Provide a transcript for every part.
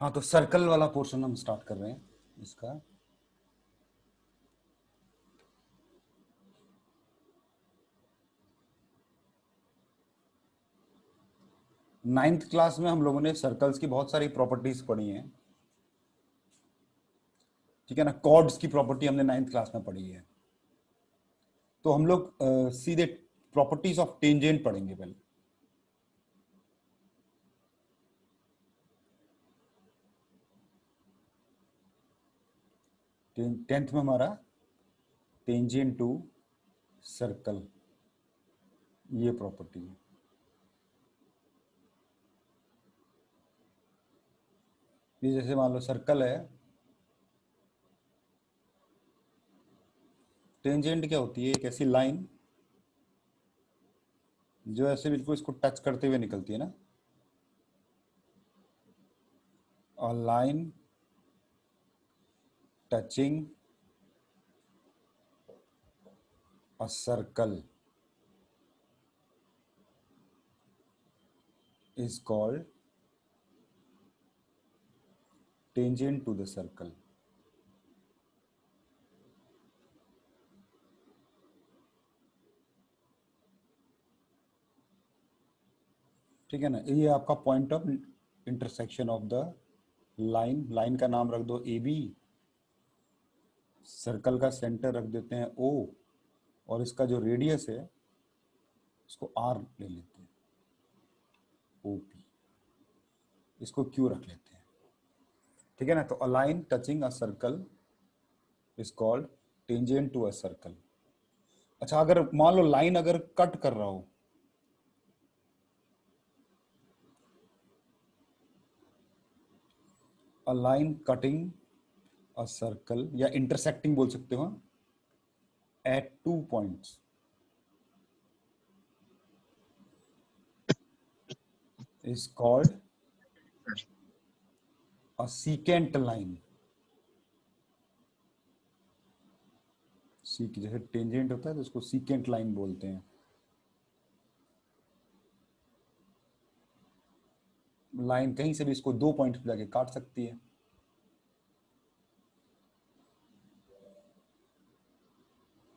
हाँ, तो सर्कल वाला पोर्शन हम स्टार्ट कर रहे हैं इसका। नाइन्थ क्लास में हम लोगों ने सर्कल्स की बहुत सारी प्रॉपर्टीज पढ़ी हैं। ठीक है ना। कॉर्ड्स की प्रॉपर्टी हमने नाइन्थ क्लास में पढ़ी है। तो हम लोग सीधे प्रॉपर्टीज ऑफ टेंजेंट पढ़ेंगे पहले। टेंथ में हमारा टेंजेंट टू सर्कल, ये प्रॉपर्टी है। ये जैसे मान लो सर्कल है, टेंजेंट क्या होती है? एक ऐसी लाइन जो ऐसे बिल्कुल इसको टच करते हुए निकलती है ना। और line touching a circle is called tangent to the circle। ठीक है ना। ये आपका point of intersection of the line. Line का नाम रख दो ए बी, सर्कल का सेंटर रख देते हैं ओ, और इसका जो रेडियस है उसको आर ले लेते हैं, ओ पी। इसको क्यू रख लेते हैं। ठीक है ना। तो a line touching a circle is called tangent to a circle. अच्छा, अगर मान लो लाइन अगर कट कर रहा हो, a line cutting a circle, या इंटरसेक्टिंग बोल सकते हो, at two points is called a secant line। सीक जैसे टेंजेंट होता है तो उसको सीकेंट लाइन बोलते हैं। लाइन कहीं से भी इसको दो पॉइंट पे जाके काट सकती है।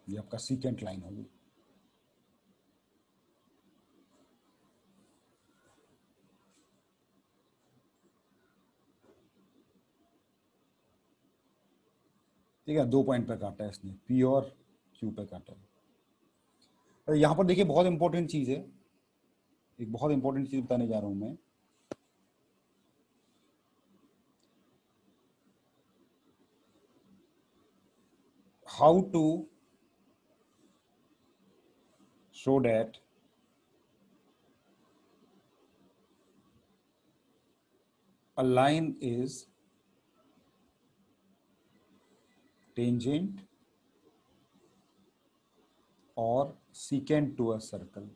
ये आपका सीकेंट लाइन होगी। ठीक है, दो पॉइंट पे काटा है इसने, पी और क्यू पे काटा है। तो यहाँ पर देखिए बहुत इंपॉर्टेंट चीज है, एक बहुत इंपॉर्टेंट चीज बताने जा रहा हूं मैं। How to show that a line is tangent or secant to a circle।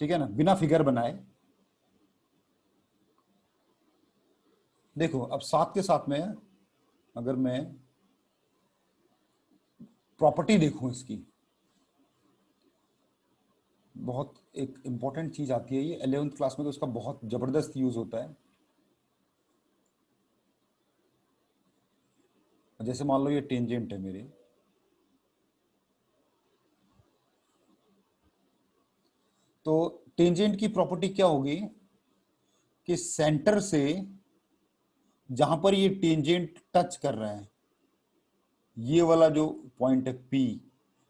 ठीक है ना, बिना फिगर बनाए। देखो अब साथ के साथ में अगर मैं प्रॉपर्टी देखूं इसकी, बहुत एक इंपॉर्टेंट चीज आती है, ये 11th क्लास में तो उसका बहुत जबरदस्त यूज होता है। जैसे मान लो ये टेंजेंट है मेरे, तो टेंजेंट की प्रॉपर्टी क्या होगी कि सेंटर से जहां पर ये टेंजेंट टच कर रहा है, ये वाला जो पॉइंट है पी,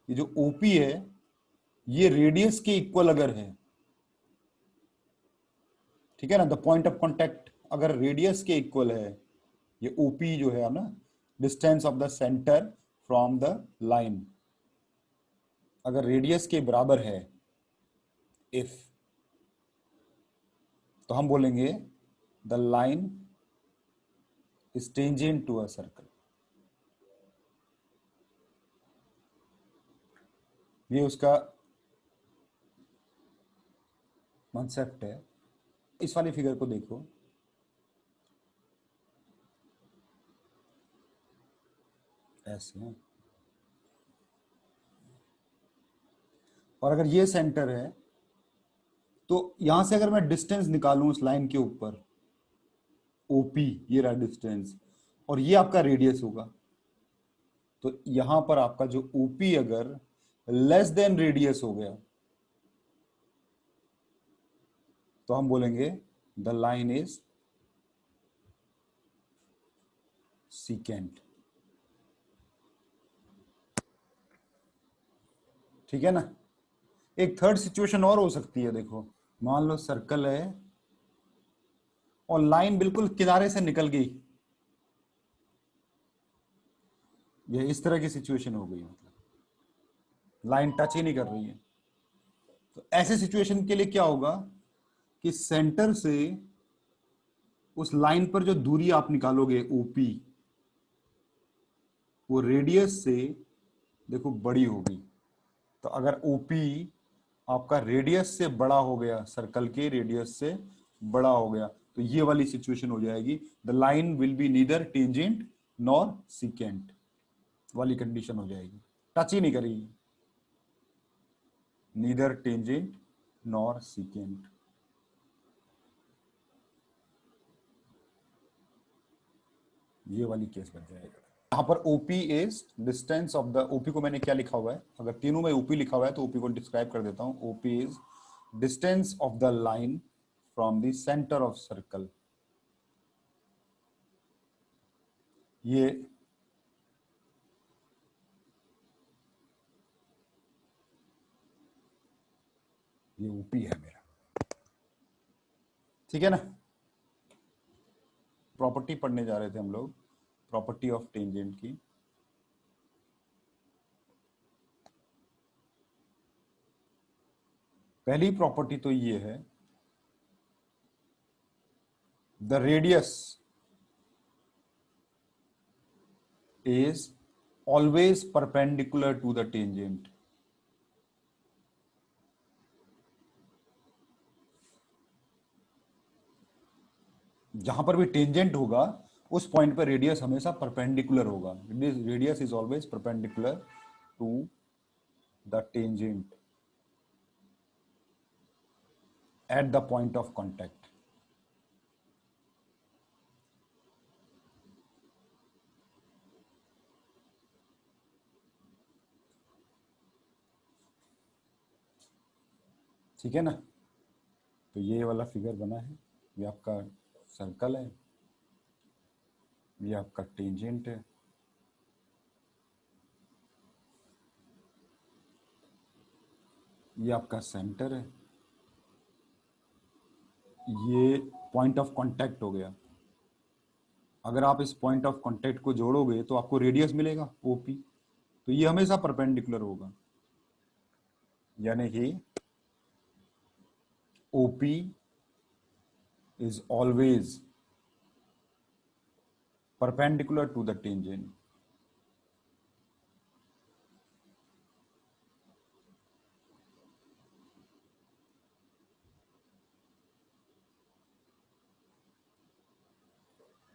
ये जो ओपी है, ये रेडियस के इक्वल अगर है, ठीक है ना, द पॉइंट ऑफ कांटेक्ट अगर रेडियस के इक्वल है, ये ओपी जो है ना, distance of the centre from the line, अगर रेडियस के बराबर है, इफ, तो हम बोलेंगे the line is tangent to a circle. ये उसका कॉन्सेप्ट है। इस वाली फिगर को देखो, ऐसे है। और अगर ये सेंटर है तो यहां से अगर मैं डिस्टेंस निकालूं उस लाइन के ऊपर, ओपी ये रहा डिस्टेंस, और ये आपका रेडियस होगा, तो यहां पर आपका जो ओपी अगर लेस देन रेडियस हो गया तो हम बोलेंगे द लाइन इज सीकेंट। ठीक है ना। एक थर्ड सिचुएशन और हो सकती है, देखो मान लो सर्कल है और लाइन बिल्कुल किनारे से निकल गई, ये इस तरह की सिचुएशन हो गई, मतलब लाइन टच ही नहीं कर रही है। तो ऐसे सिचुएशन के लिए क्या होगा कि सेंटर से उस लाइन पर जो दूरी आप निकालोगे ओपी, वो रेडियस से देखो बड़ी होगी। तो अगर ओपी आपका रेडियस से बड़ा हो गया, सर्कल के रेडियस से बड़ा हो गया, तो ये वाली सिचुएशन हो जाएगी, the line will be neither tangent nor secant वाली कंडीशन हो जाएगी, टच ही नहीं करेगी, नीदर टेंजेंट नॉर सीकेंट। ये वाली केस बन जाएगा। यहां पर OP is distance of the, OP को मैंने क्या लिखा हुआ है, अगर तीनों में ओपी लिखा हुआ है तो ओपी को डिस्क्राइब कर देता हूं। OP is distance of the line from the centre of circle. ये ओपी है मेरा, ठीक है ना। प्रॉपर्टी पढ़ने जा रहे थे हम लोग, प्रॉपर्टी ऑफ टेंजेंट की। पहली प्रॉपर्टी तो ये है, the radius is always perpendicular to the tangent। जहां पर भी टेंजेंट होगा उस पॉइंट पर रेडियस हमेशा परपेंडिकुलर होगा, radius is always perpendicular to the tangent at the point of contact. ठीक है ना। तो ये वाला फिगर बना है, ये आपका सर्कल है, ये आपका टेंजेंट है, ये आपका सेंटर है, ये पॉइंट ऑफ कांटेक्ट हो गया। अगर आप इस पॉइंट ऑफ कांटेक्ट को जोड़ोगे तो आपको रेडियस मिलेगा ओपी, तो ये हमेशा परपेंडिकुलर होगा, यानी कि OP is always perpendicular to the tangent.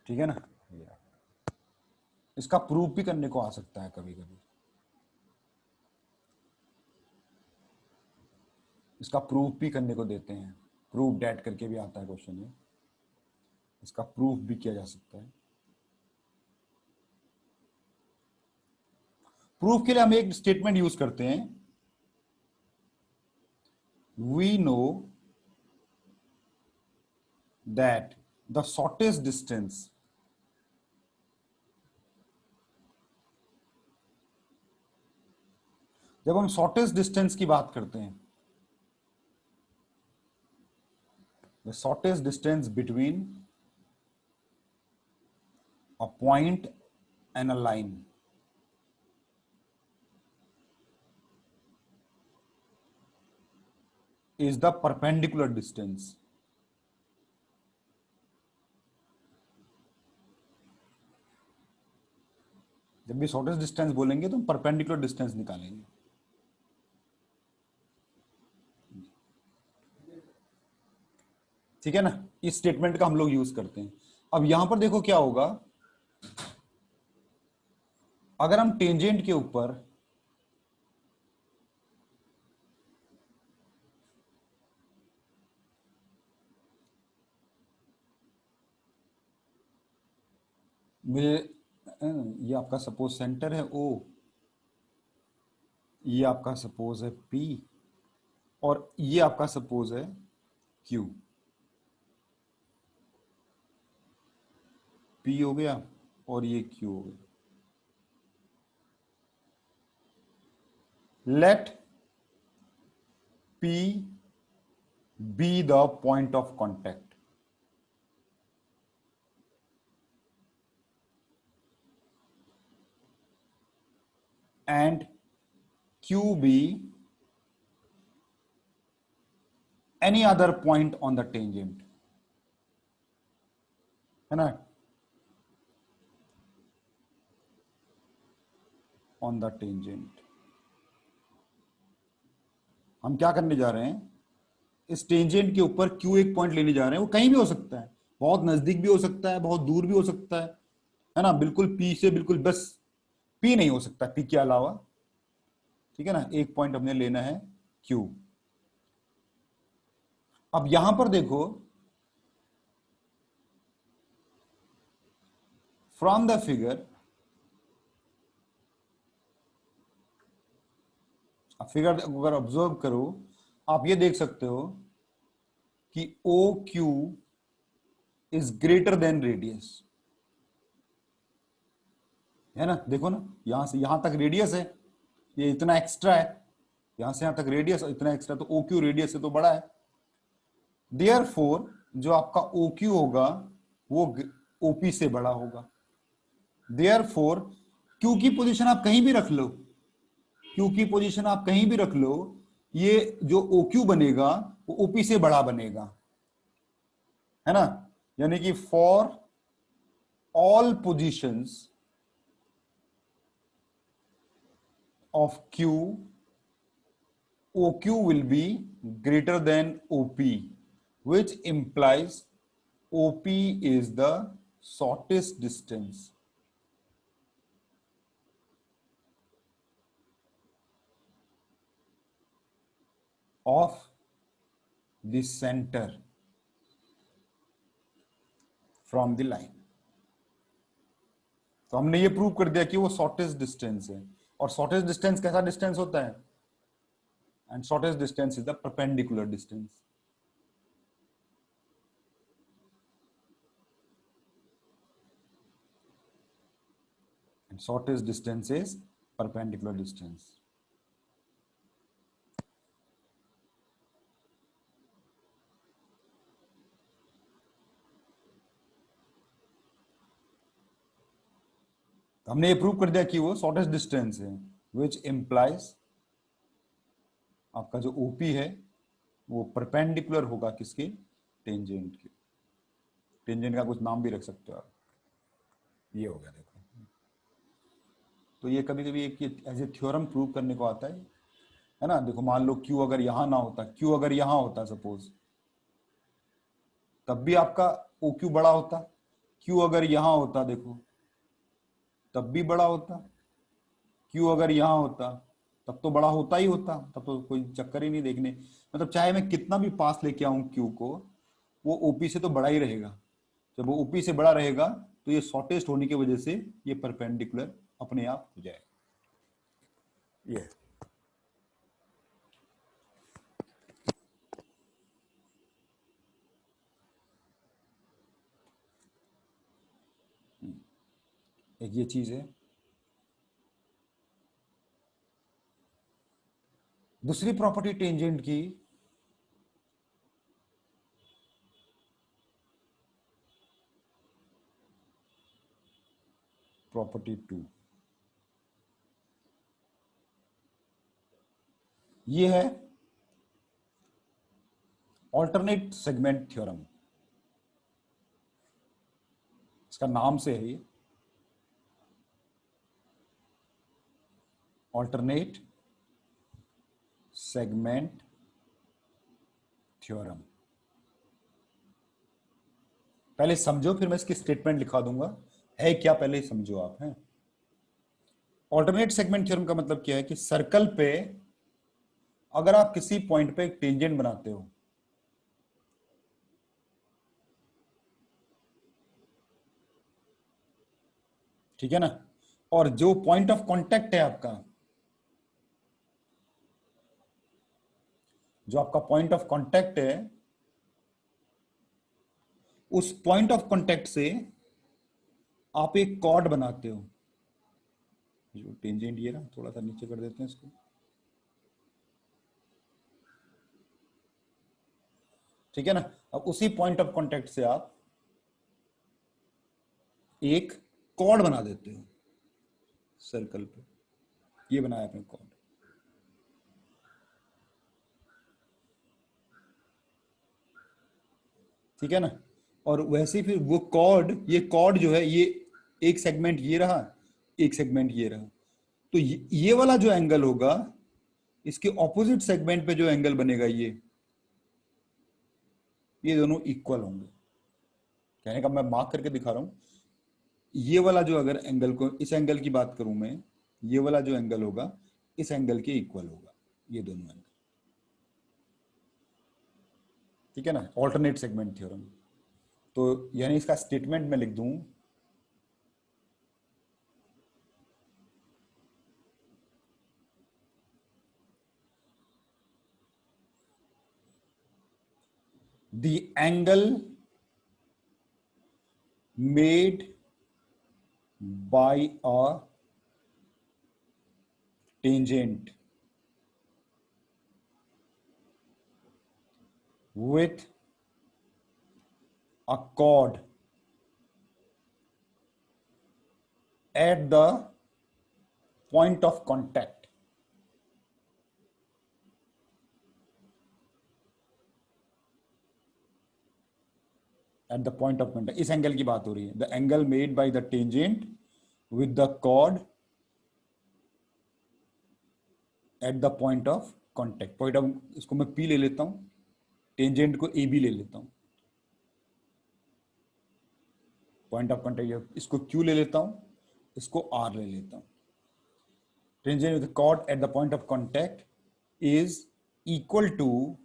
ठीक है ना। इसका प्रूफ भी करने को आ सकता है कभी कभी, इसका प्रूफ भी करने को देते हैं, प्रूफ डेट करके भी आता है क्वेश्चन में, इसका प्रूफ भी किया जा सकता है। प्रूफ के लिए हम एक स्टेटमेंट यूज करते हैं, we know that the shortest distance जब हम शॉर्टेस्ट डिस्टेंस की बात करते हैं, the shortest distance between a point and a line is the perpendicular distance। जब भी शॉर्टेस्ट डिस्टेंस बोलेंगे तो हम परपेंडिकुलर डिस्टेंस निकालेंगे। ठीक है ना, इस स्टेटमेंट का हम लोग यूज करते हैं। अब यहां पर देखो क्या होगा, अगर हम टेंजेंट के ऊपर मेरे ये आपका सपोज सेंटर है ओ, ये आपका सपोज है पी, और ये आपका सपोज है क्यू। पी हो गया और ये क्यू हो गया। Let P be the point of contact and Q be any other point on the tangent, है ना, ऑन द टेंजेंट। हम क्या करने जा रहे हैं, इस टेंजेंट के ऊपर क्यू एक पॉइंट लेने जा रहे हैं। वो कहीं भी हो सकता है, बहुत नजदीक भी हो सकता है, बहुत दूर भी हो सकता है ना, बिल्कुल पी से बिल्कुल, बस पी नहीं हो सकता पी के अलावा, ठीक है ना। एक पॉइंट हमने लेना है क्यू। अब यहां पर देखो, फ्रॉम द फिगर, फिगर अगर ऑब्जर्व करो, आप ये देख सकते हो कि O Q is greater than radius, है ना। देखो ना, यहां से यहां तक रेडियस है, ये इतना एक्स्ट्रा है, यहां से यहां तक रेडियस इतना एक्स्ट्रा, तो ओ क्यू रेडियस से तो बड़ा है। देयरफॉर जो आपका ओ क्यू होगा वो ओपी से बड़ा होगा। देयरफॉर क्यू की पोजीशन आप कहीं भी रख लो, क्यू की पोजीशन आप कहीं भी रख लो, ये जो ओ क्यू बनेगा वो ओपी से बड़ा बनेगा, है ना। यानी कि for all positions of Q, OQ will be greater than OP, which implies OP is the shortest distance of the center from the line. तो हमने ये प्रूव कर दिया कि वो शॉर्टेस्ट डिस्टेंस है। और शॉर्टेस्ट डिस्टेंस कैसा डिस्टेंस होता है? And shortest distance is the perpendicular distance. And shortest distance is perpendicular distance. तो हमने ये प्रूव कर दिया कि वो शॉर्टेस्ट डिस्टेंस है, विच इम्प्लाइज आपका जो ओपी है वो परपेंडिकुलर होगा किसके? टेंजेंट के। टेंजेंट का कुछ नाम भी रख सकते हो आप। ये हो गया, देखो। तो ये कभी कभी एक एज ए थ्योरम प्रूव करने को आता है ना। देखो, मान लो क्यू अगर यहां ना होता, क्यू अगर यहां होता सपोज, तब भी आपका ओ क्यू बड़ा होता। क्यू अगर यहां होता देखो, तब भी बड़ा होता। क्यू अगर यहां होता तब तो बड़ा होता ही होता, तब तो कोई चक्कर ही नहीं देखने। मतलब चाहे मैं कितना भी पास लेके आऊं क्यू को, वो ओपी से तो बड़ा ही रहेगा। जब वो ओपी से बड़ा रहेगा तो ये शॉर्टेस्ट होने की वजह से ये परपेंडिकुलर अपने आप हो जाएगा। ये एक ये चीज है। दूसरी प्रॉपर्टी टेंजेंट की, प्रॉपर्टी 2, ये है ऑल्टरनेट सेगमेंट थ्योरम। इसका नाम से है ये, ऑल्टरनेट सेगमेंट थ्योरम। पहले समझो, फिर मैं इसकी स्टेटमेंट लिखा दूंगा, है क्या पहले ही समझो आप। हैं, ऑल्टरनेट सेगमेंट थ्योरम का मतलब क्या है कि सर्कल पे अगर आप किसी पॉइंट पे एक टेंजेंट बनाते हो, ठीक है ना। और जो पॉइंट ऑफ कांटेक्ट है आपका, जो आपका पॉइंट ऑफ कांटेक्ट है, उस पॉइंट ऑफ कांटेक्ट से आप एक कॉर्ड बनाते हो। जो टेंजेंट ये ना, थोड़ा सा नीचे कर देते हैं इसको। ठीक है ना। अब उसी पॉइंट ऑफ कांटेक्ट से आप एक कॉर्ड बना देते हो सर्कल पे। ये बनाया आपने कॉर्ड। ठीक है ना। और वैसे ही फिर वो कॉर्ड, ये कॉर्ड जो है, ये एक सेगमेंट ये रहा, एक सेगमेंट ये रहा। तो ये वाला जो एंगल होगा, इसके ऑपोजिट सेगमेंट पे जो एंगल बनेगा, ये दोनों इक्वल होंगे। कहने का मैं मार्क करके दिखा रहा हूं। ये वाला जो, अगर एंगल को, इस एंगल की बात करूं मैं, ये वाला जो एंगल होगा इस एंगल के इक्वल होगा, ये दोनों एंगल। ठीक है ना, ऑल्टरनेट सेगमेंट थ्योरम। तो यानी इसका स्टेटमेंट में लिख दूं, the angle made by a tangent with a chord at the point of contact at the point of contact, इस एंगल की बात हो रही है, the angle made by the tangent with the chord at the point of contact. Point of, इसको मैं P ले लेता हूं, टेंजेंट को ए बी ले लेता हूं, पॉइंट ऑफ कॉन्टेक्ट इसको क्यू ले लेता हूं, इसको आर ले लेता हूं। Tangent with chord at the point of contact is equal to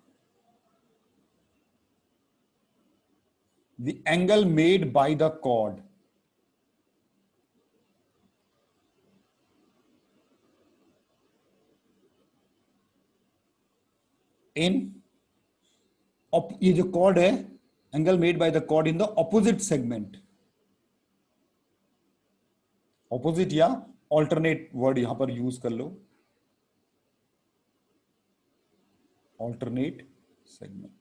the angle made by the chord in, ये जो chord है, angle made by the chord in the opposite segment. Opposite या ऑल्टरनेट वर्ड यहां पर use कर लो, alternate segment.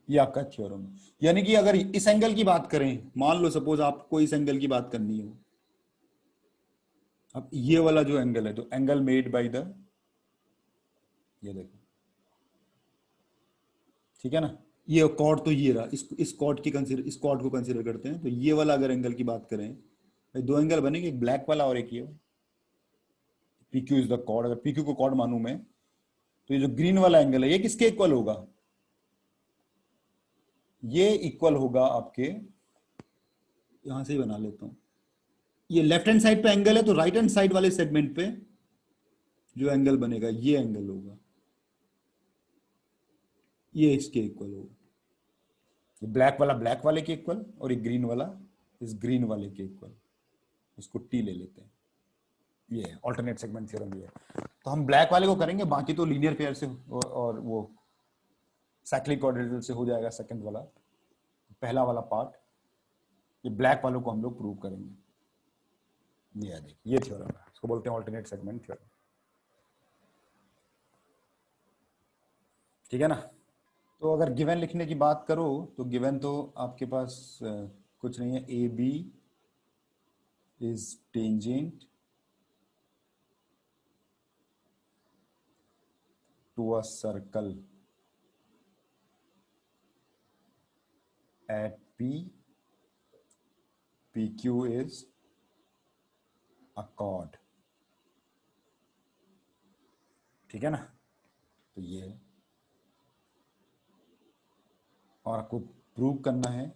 ये आपका theorem है। यानी कि अगर इस एंगल की बात करें, मान लो सपोज आपको इस एंगल की बात करनी हो, अब ये वाला जो एंगल है, तो एंगल मेड बाय द, ये देखो, ठीक है ना, ये कॉर्ड तो ये रहा, इस कॉर्ड की कंसीडर, इस कॉर्ड को कंसीडर करते हैं। तो ये वाला अगर एंगल की बात करें, दो एंगल बनेंगे, एक ब्लैक वाला और एक ये। P Q is the chord. अगर पी क्यू को कॉर्ड मानू मैं, तो ये जो ग्रीन वाला एंगल है, ये किसके इक्वल होगा? ये इक्वल होगा आपके, यहां से ही बना लेता हूं, ये लेफ्ट हैंड साइड पे एंगल है, तो राइट हैंड साइड वाले सेगमेंट पे जो एंगल बनेगा, ये एंगल होगा, ये इसके इक्वल होगा। ये ब्लैक वाला ब्लैक वाले के इक्वल, और ये ग्रीन वाला इस ग्रीन वाले के इक्वल। इसको टी ले लेते हैं। ये ऑल्टरनेट सेगमेंट थ्योरम ये है। तो हम ब्लैक वाले को करेंगे, बाकी तो लीनियर पेयर से और वो साइक्लिक क्वाड्रेटिक से हो जाएगा सेकंड वाला, पहला वाला पार्ट। ये ब्लैक वालों को हम लोग प्रूव करेंगे। ये देखिए, ये थ्योरम है, इसको बोलते हैं ऑल्टरनेट सेगमेंट थ्योरम। ठीक है ना। तो अगर गिवन लिखने की बात करो, तो गिवन तो आपके पास कुछ नहीं है, A B is tangent to a circle at P, PQ is a chord। ठीक है ना। तो ये है, और आपको प्रूव करना है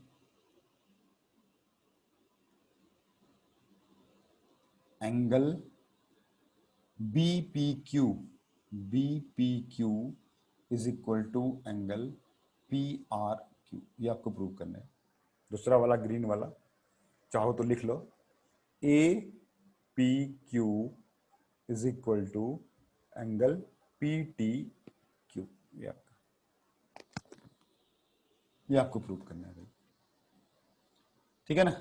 angle BPQ, BPQ is equal to angle PRQ। ये आपको प्रूव करना है। दूसरा वाला ग्रीन वाला चाहो तो लिख लो, A P Q is equal to angle P T Q. ये आपको प्रूव करना है, ठीक है ना।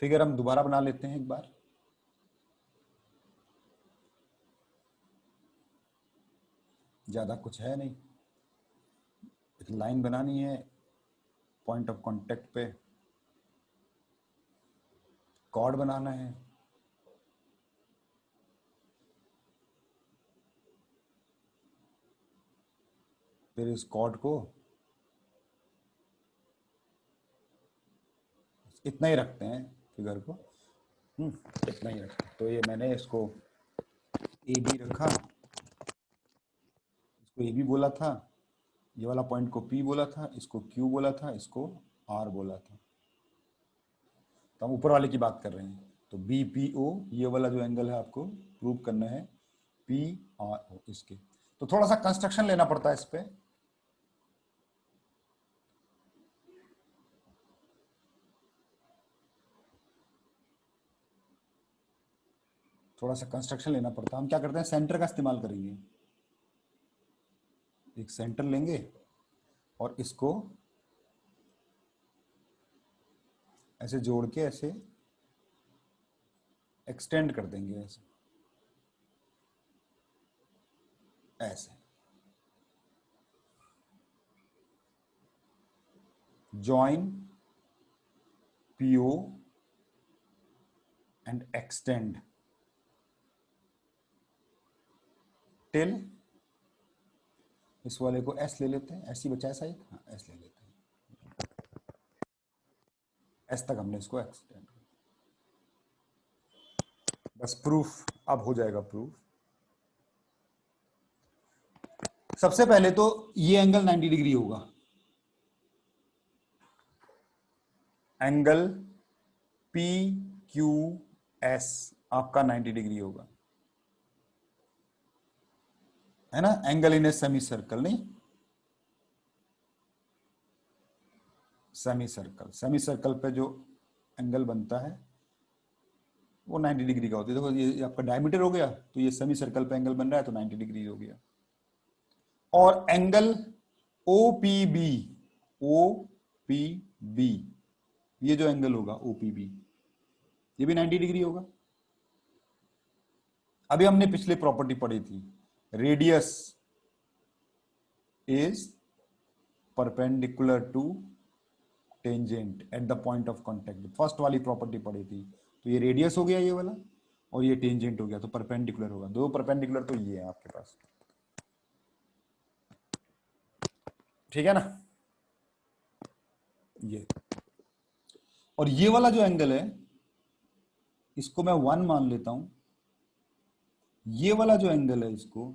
फिगर हम दोबारा बना लेते हैं एक बार। ज्यादा कुछ है नहीं, एक लाइन बनानी है पॉइंट ऑफ कांटेक्ट पे, कॉर्ड बनाना है, फिर इस कॉर्ड को इतना ही रखते हैं फिगर को, इतना ही रखते हैं। तो ये मैंने इसको ए बी रखा, इसको ए बी बोला था, ये वाला पॉइंट को पी बोला था, इसको क्यू बोला था, इसको आर बोला था। तो हम ऊपर वाले की बात कर रहे हैं। तो बी पी ओ, ये वाला जो एंगल है आपको प्रूव करना है पी आर ओ इसके। तो थोड़ा सा कंस्ट्रक्शन लेना पड़ता है इस पे। थोड़ा सा कंस्ट्रक्शन लेना पड़ता है। हम क्या करते हैं, सेंटर का इस्तेमाल करेंगे। एक सेंटर लेंगे और इसको ऐसे जोड़ के ऐसे एक्सटेंड कर देंगे, ऐसे ऐसे join PO and extend till, इस वाले को एस ले लेते हैं, ऐसी बचा है साइड, हाँ एस ले लेते हैं, एस तक हमने इसको एक्सटेंड। बस प्रूफ अब हो जाएगा प्रूफ। सबसे पहले तो ये एंगल 90 डिग्री होगा, एंगल पी क्यू एस आपका 90 डिग्री होगा, है ना। Angle in a semi circle, नहीं सेमी सर्कल, सेमी सर्कल पे जो एंगल बनता है वो 90 डिग्री का होता है। देखो ये आपका डायमीटर हो गया, तो ये सेमी सर्कल पे एंगल बन रहा है तो 90 डिग्री हो गया। और angle O P B, O P B, ये जो एंगल होगा ओ पी बी, ये भी 90 डिग्री होगा। अभी हमने पिछले प्रॉपर्टी पढ़ी थी, radius is perpendicular to tangent at the point of contact, first वाली प्रॉपर्टी पढ़ी थी। तो ये रेडियस हो गया ये वाला, और ये टेंजेंट हो गया, तो परपेंडिकुलर होगा। दो परपेंडिकुलर तो ये है आपके पास, ठीक है ना। ये और ये वाला जो एंगल है इसको मैं 1 मान लेता हूं, ये वाला जो एंगल है इसको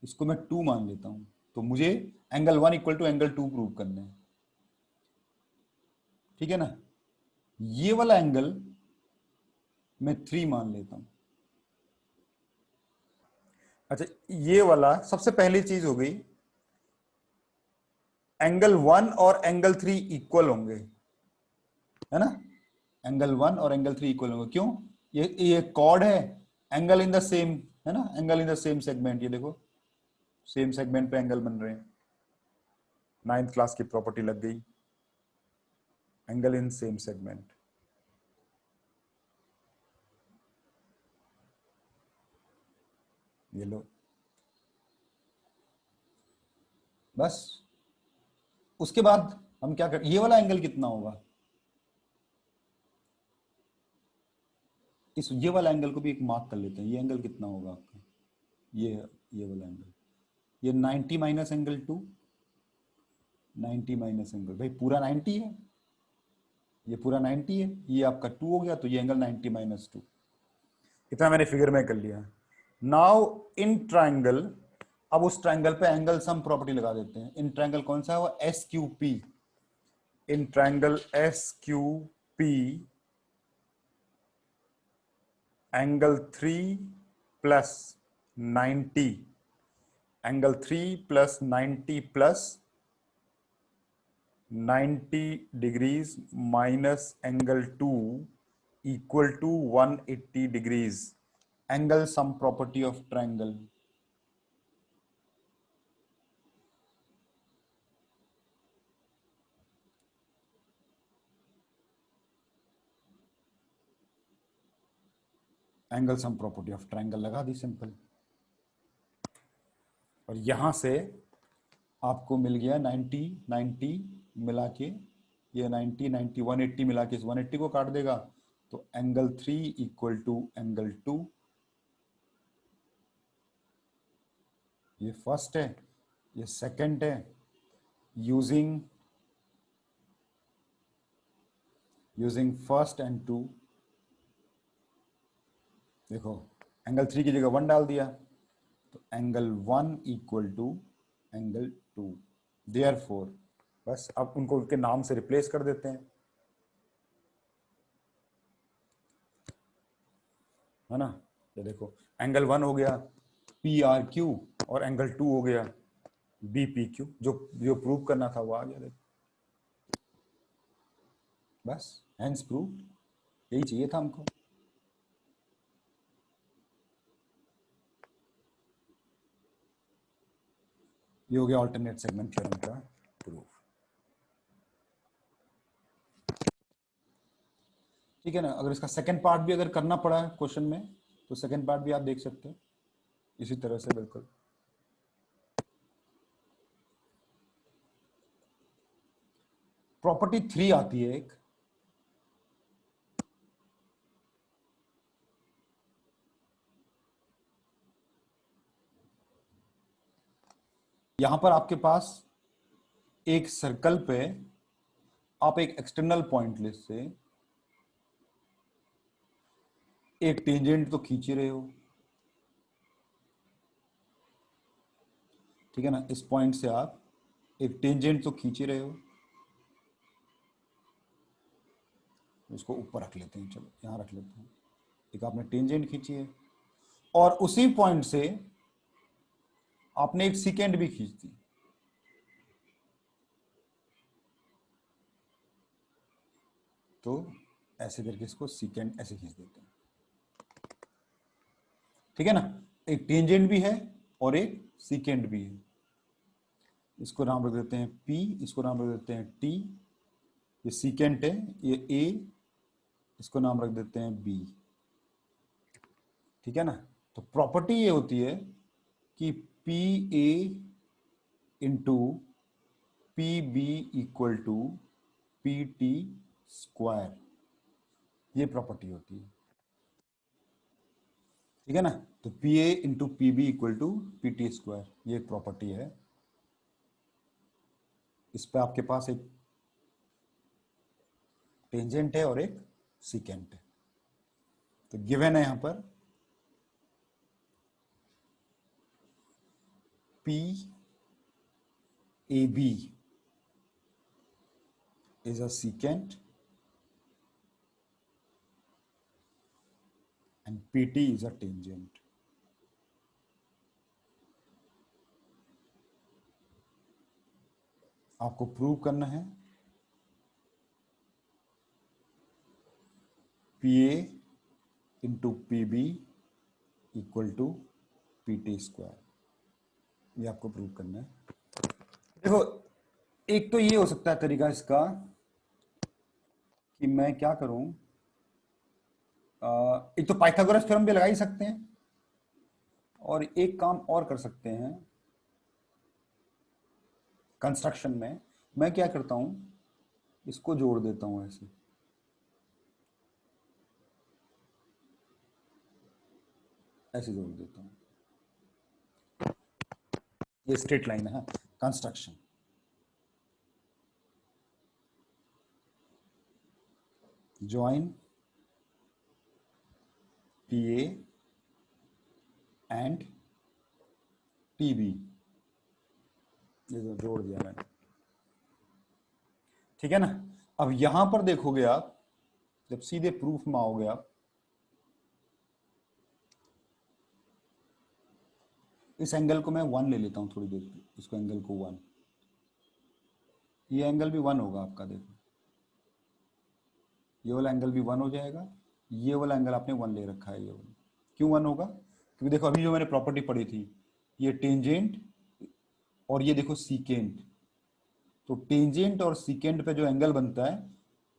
इसको मैं 2 मान लेता हूं। तो मुझे angle 1 equal to angle 2 prove करना है, ठीक है ना। ये वाला एंगल मैं 3 मान लेता हूं। अच्छा, ये वाला सबसे पहली चीज हो गई, एंगल 1 और एंगल 3 इक्वल होंगे, है ना। एंगल 1 और एंगल 3 इक्वल होंगे, क्यों, ये कॉर्ड है, एंगल इन द सेम, है ना, angle in the same segment. ये देखो सेम सेगमेंट पे एंगल बन रहे हैं, 9th क्लास की प्रॉपर्टी लग गई, एंगल इन सेम सेगमेंट। ये लो, बस उसके बाद हम क्या कर, ये वाला एंगल कितना होगा, इस ये वाला एंगल को भी एक मार्क कर लेते हैं। ये एंगल कितना होगा आपका, ये वाला एंगल, ये 90 माइनस एंगल 2, 90 माइनस एंगल, भाई पूरा 90 है, ये पूरा 90 है, ये आपका 2 हो गया, तो ये एंगल 90 माइनस 2। इतना मैंने फिगर में कर लिया। नाउ इन ट्राइंगल, अब उस ट्राइंगल पे एंगल सम प्रॉपर्टी लगा देते हैं। इन ट्राइंगल कौन सा है, वो S Q P. In triangle S Q P, angle 3 plus 90, angle 3 plus 90 plus 90 degrees minus angle 2 equal to 180 degrees. Angle sum property of triangle. Angle sum property of triangle लगा दी simple, और यहां से आपको मिल गया 90 90 मिला के, ये 90 90 180 मिला के इस 180 को काट देगा, तो एंगल 3 इक्वल टू एंगल 2। ये फर्स्ट है, ये सेकंड है। यूजिंग फर्स्ट एंड टू, देखो एंगल 3 की जगह 1 डाल दिया, तो angle 1 equal to angle 2। Therefore बस अब उनको उनके नाम से रिप्लेस कर देते हैं, है ना। ये देखो एंगल 1 हो गया पी आर क्यू, और एंगल 2 हो गया बी पी क्यू। जो जो प्रूव करना था वो आ गया, देखो बस हैंस प्रूव। यही चाहिए था हमको। ये हो गया अल्टरनेट सेगमेंट थ्योरम का प्रूफ। ठीक है ना। अगर इसका सेकंड पार्ट भी अगर करना पड़ा है क्वेश्चन में, तो सेकंड पार्ट भी आप देख सकते हैं इसी तरह से बिल्कुल। प्रॉपर्टी 3 आती है एक, यहां पर आपके पास एक सर्कल पे आप एक एक्सटर्नल पॉइंट लिस्ट से एक टेंजेंट तो खींच ही रहे हो, ठीक है ना। इस पॉइंट से आप एक टेंजेंट तो खींच ही रहे हो, इसको ऊपर रख लेते हैं, चलो यहां रख लेते हैं। एक आपने टेंजेंट खींची है, और उसी पॉइंट से आपने एक सीकेंड भी खींच दी, तो ऐसे करके इसको सीकेंड ऐसे खींच देते हैं, ठीक है ना। एक टेंजेंट भी है और एक सीकेंड भी है। इसको नाम रख देते हैं P, इसको नाम रख देते हैं T। ये सीकेंट है, ये A, इसको नाम रख देते हैं B, ठीक है ना। तो प्रॉपर्टी ये होती है कि P A into P B equal to P T square, ये प्रॉपर्टी होती है, ठीक है ना। तो P A into P B equal to P T square, ये प्रॉपर्टी है। इस पे आपके पास एक टेंजेंट है और एक सीकेंट है, तो गिवन है यहां पर P A B is a secant and PT is a tangent. आपको प्रूव करना है P A into P B equal to P T square, ये आपको प्रूव करना है। देखो एक तो ये हो सकता है तरीका इसका कि मैं क्या करूं, एक तो पाइथागोरस थ्योरम भी लगा ही सकते हैं, और एक काम और कर सकते हैं कंस्ट्रक्शन में। मैं क्या करता हूं, इसको जोड़ देता हूं ऐसे, ऐसे जोड़ देता हूं, ये स्ट्रेट लाइन है construction. Join P A and T B, ये जो जोड़ दिया मैंने, ठीक है ना। अब यहां पर देखोगे आप, जब सीधे प्रूफ में आओगे आप, इस एंगल को मैं 1 ले लेता हूं थोड़ी देर, इसको एंगल को 1, ये एंगल भी 1 होगा आपका, देखो ये वाला एंगल भी 1 हो जाएगा, ये वाला एंगल आपने 1 ले रखा है, ये वाला क्यों 1 होगा? क्योंकि देखो अभी जो मैंने प्रॉपर्टी पढ़ी थी, ये टेंजेंट और ये देखो सीकेंट, तो टेंजेंट और सीकेंट पे जो एंगल बनता है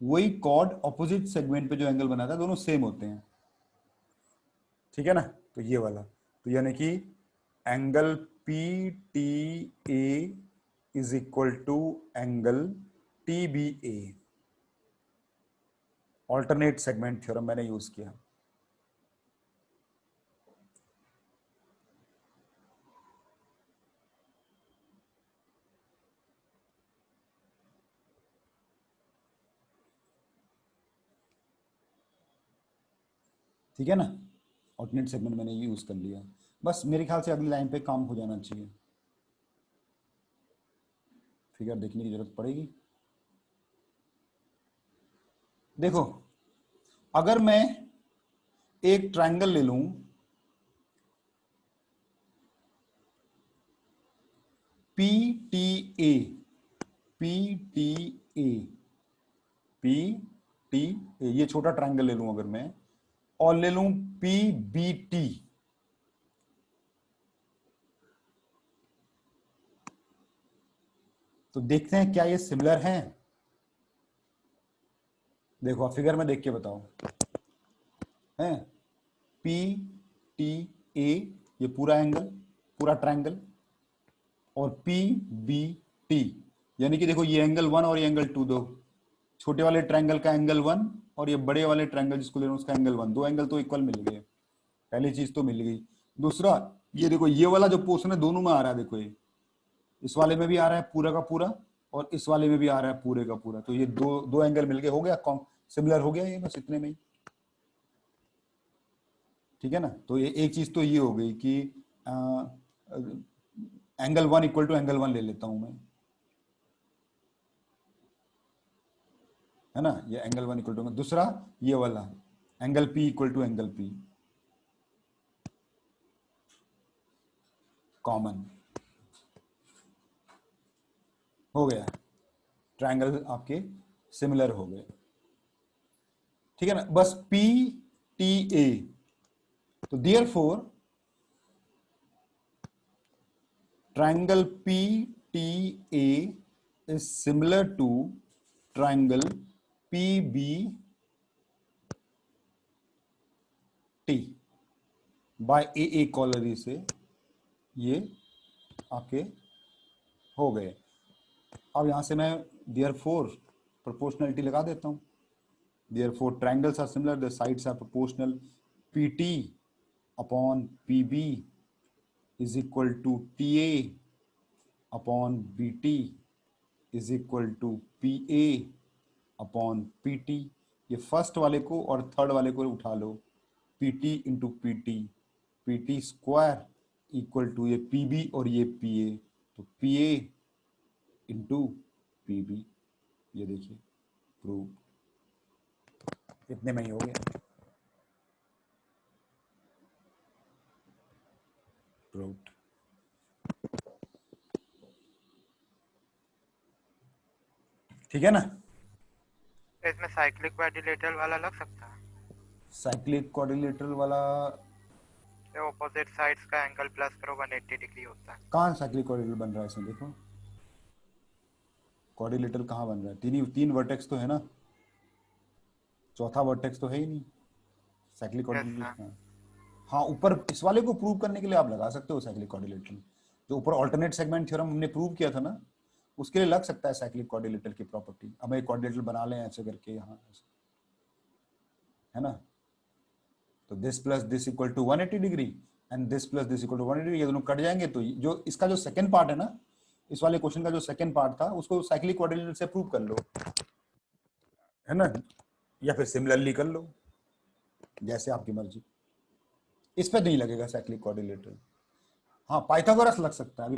वही कॉर्ड ऑपोजिट सेगमेंट पे जो एंगल बनाता है, दोनों सेम होते हैं, ठीक है ना? तो ये वाला, तो यानी कि angle P T A is equal to angle T B A. Alternate segment theorem मैंने यूज किया। ठीक है ना? ऑल्टरनेट सेगमेंट मैंने यूज कर लिया। बस मेरे ख्याल से अगली लाइन पे काम हो जाना चाहिए। फिगर देखने की जरूरत पड़ेगी। देखो अगर मैं एक ट्रायंगल ले लूं, पी टी ए, पी टी ए, पी टी ए, ये छोटा ट्रायंगल ले लूं अगर मैं, और ले लूं पी बी टी, तो देखते हैं क्या ये सिमिलर हैं। देखो आप फिगर में देख के बताओ, हैं पी टी ए, ये पूरा एंगल, पूरा ट्रायंगल, और पी बी टी, यानी कि देखो ये एंगल 1 और ये एंगल 2, दो छोटे वाले ट्रायंगल का एंगल 1 और ये बड़े वाले ट्रायंगल जिसको ले रहे हैं उसका एंगल 1, दो एंगल तो इक्वल मिल गए। पहली चीज तो मिल गई। दूसरा, ये देखो ये वाला जो पोर्शन है दोनों में आ रहा है, देखो ये इस वाले में भी आ रहा है पूरा का पूरा और इस वाले में भी आ रहा है पूरे का पूरा, तो ये दो दो एंगल मिलके हो गया सिमिलर हो गया, ये बस इतने में ही। ठीक है ना? तो ये एक चीज तो ये हो गई कि एंगल 1 इक्वल टू एंगल 1 ले लेता हूं मैं, है ना? ये एंगल 1 इक्वल टू, दूसरा ये वाला angle P equal to angle P, common हो गया, ट्रायंगल आपके सिमिलर हो गए। ठीक है ना? बस P T A, तो therefore triangle PTA is similar to triangle PBT by AA corollary से ये आपके हो गए। अब यहां से मैं therefore प्रोपोर्शनलिटी लगा देता हूं। therefore triangles are similar, the sides are proportional, PT upon PB is equal to TA upon BT is equal to PA upon PT। ये फर्स्ट वाले को और थर्ड वाले को उठा लो, PT into PT square equal to ये PB और ये PA, तो PA इंटू PB। ये देखिए प्रूव, इतने में ही हो गया, प्रूव्ड। ठीक है ना? इसमें साइक्लिक क्वाड्रिलेटरल वाला लग सकता है। साइक्लिक क्वाड्रिलेटरल वाला ऑपोजिट साइड्स का एंगल प्लस करो 180 डिग्री होता है। कहाँ साइक्लिक क्वाड्रिलेटरल बन रहा है इसमें? देखो क्वाड्रिलेटरल कहाँ बन रहा है? तीन वर्टेक्स तो है ना, चौथा वर्टेक्स तो है ही नहीं। साइक्लिक क्वाड्रिलेटरल, हाँ ऊपर इस वाले को प्रूव करने के लिए आप लगा सकते हो साइक्लिक क्वाड्रिलेटरल, जो ऊपर अल्टरनेट सेगमेंट थ्योरम हमने प्रूव किया था ना, उसके लिए लग सकता है साइक्लिक क्वाड्रिलेटरल की प्रॉपर्टी। अब एक क्वाड्रिलेटरल बना लें ऐसे करके यहाँ, है ना? तो this plus this equal to 180 degree and this plus this equal to 180 degree, ये दोनों कट जाएंगे, तो जो इसका जो सेकंड पार्ट है ना, इस वाले क्वेश्चन का जो सेकंड पार्ट था उसको साइक्लिक क्वाड्रिलेटरल से प्रूव कर लो, है ना? या फिर सिमिलरली कर लो, जैसे आपकी मर्जी। इस पे नहीं लगेगा साइक्लिक क्वाड्रिलेटरल। हाँ पाइथागोरस लग सकता है।